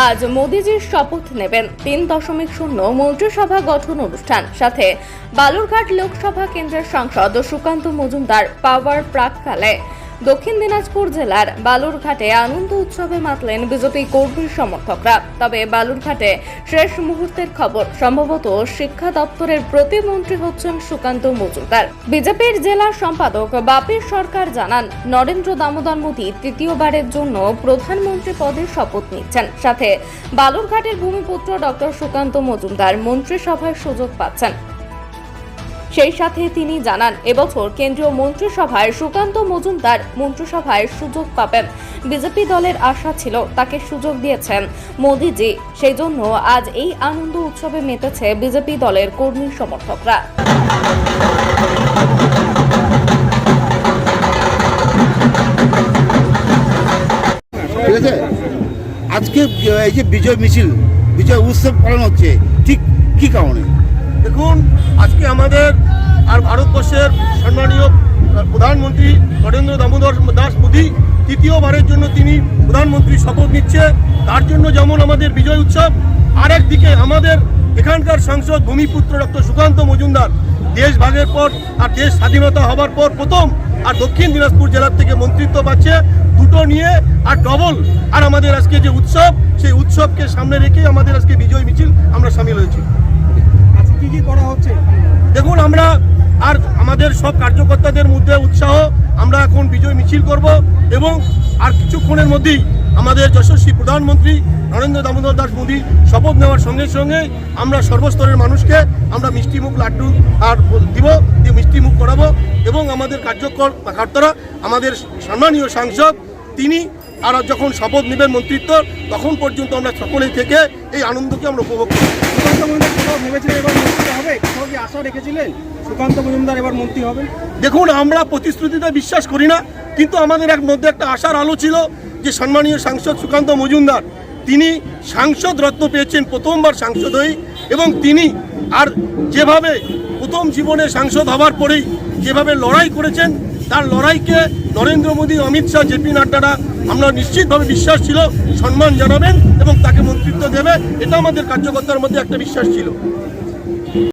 আজ মোদিজির শপথ নেবেন 3.0 মন্ত্রিসভা গঠন অনুষ্ঠান। সাথে বালুরঘাট লোকসভা কেন্দ্রের সাংসদ সুকান্ত মজুমদার পাওয়ার প্রাককালে দক্ষিণ দিনাজপুর জেলার বালুরঘাটে আনন্দ উৎসবে মাতলেন বিজেপি কর্মী সমর্থকরা। তবে বালুরঘাটে শেষ মুহূর্তের খবর, সম্ভবত শিক্ষা দপ্তরের প্রতিমন্ত্রী হচ্ছেন সুকান্ত মজুমদার। বিজেপির জেলা সম্পাদক বাপি সরকার জানান, নরেন্দ্র দামোদর মোদী তৃতীয়বারের জন্য প্রধানমন্ত্রী পদে শপথ নিচ্ছেন। সাথে বালুরঘাটের ভূমিপুত্র ডক্টর সুকান্ত মজুমদার মন্ত্রিসভায় সুযোগ পাচ্ছেন। সেই সাথে তিনি জানান, এবছর কেন্দ্রীয় মন্ত্রিসভায় সুকান্ত মজুমদার মন্ত্রিসভায় সুযোগ পাবেন। বিজেপি দলের আশা ছিল, তাকে সুযোগ দিয়েছেন মোদিজি। সেই জন্য আজ এই আনন্দ উৎসবে মেতেছে বিজেপি দলের কর্মী সমর্থকরা। ঠিক আছে, আজকে এই যে বিজয় মিছিল, বিজয় উৎসব পালন হচ্ছে, ঠিক কি কারণে? দেখুন, আজকে আমাদের আর ভারতবর্ষের সম্মানীয় প্রধানমন্ত্রী নরেন্দ্র দামোদর দাস মোদী তৃতীয়বারের জন্য তিনি প্রধানমন্ত্রী শপথ নিচ্ছে। তার জন্য যেমন আমাদের বিজয় উৎসব, আর একদিকে আমাদের এখানকার সাংসদ ভূমিপুত্র ডক্টর সুকান্ত মজুমদার দেশ ভাগের পর আর দেশ স্বাধীনতা হবার পর প্রথম আর দক্ষিণ দিনাজপুর জেলার থেকে মন্ত্রিত্ব পাচ্ছে, দুটো নিয়ে আর ডবল। আর আমাদের আজকে যে উৎসব, সেই উৎসবকে সামনে রেখে আমাদের আজকে বিজয় মিছিল আমরা সামিল হয়েছি। কি কি করা হচ্ছে? দেখুন, আমরা আর আমাদের সব কার্যকর্তাদের মধ্যে উৎসাহ, আমরা এখন বিজয় মিছিল করব এবং আর কিছুক্ষণের মধ্যেই আমাদের যশস্বী প্রধানমন্ত্রী নরেন্দ্র দামোদর দাস মোদী শপথ নেওয়ার সঙ্গে সঙ্গে আমরা সর্বস্তরের মানুষকে আমরা মিষ্টিমুখ লাড্ডু আর দিব, দিয়ে মিষ্টিমুখ করাবো এবং আমাদের কার্যকর্তারা, আমাদের সম্মানীয় সাংসদ তিনি আর যখন শপথ নেবেন মন্ত্রিত্ব, তখন পর্যন্ত আমরা সকলেই থেকে এই আনন্দকে আমরা উপভোগ করি। সুকান্ত মজুমদার ভেবেছিলেন এবার মন্ত্রী হবে? কোথাও কি আশা রেখেছিলেন সুকান্ত মজুমদার এবার মন্ত্রী হবেন? দেখুন, আমরা প্রতিশ্রুতিতে বিশ্বাস করি না, কিন্তু আমাদের মধ্যে একটা আশার আলো ছিল যে সম্মানীয় সাংসদ সুকান্ত মজুমদার তিনি সাংসদ রত্ন পেয়েছেন প্রথমবার সাংসদ হয়ে, এবং তিনি আর যেভাবে প্রথম জীবনে সাংসদ হবার পরেই যেভাবে লড়াই করেছেন, তার লড়াইকে নরেন্দ্র মোদী, অমিত শাহ, জেপি নাড্ডারা আমরা নিশ্চিতভাবে বিশ্বাস ছিল সম্মান জানাবেন এবং তাকে মন্ত্রিত্ব দেবে, এটা আমাদের কার্যকর্তার মধ্যে একটা বিশ্বাস ছিল।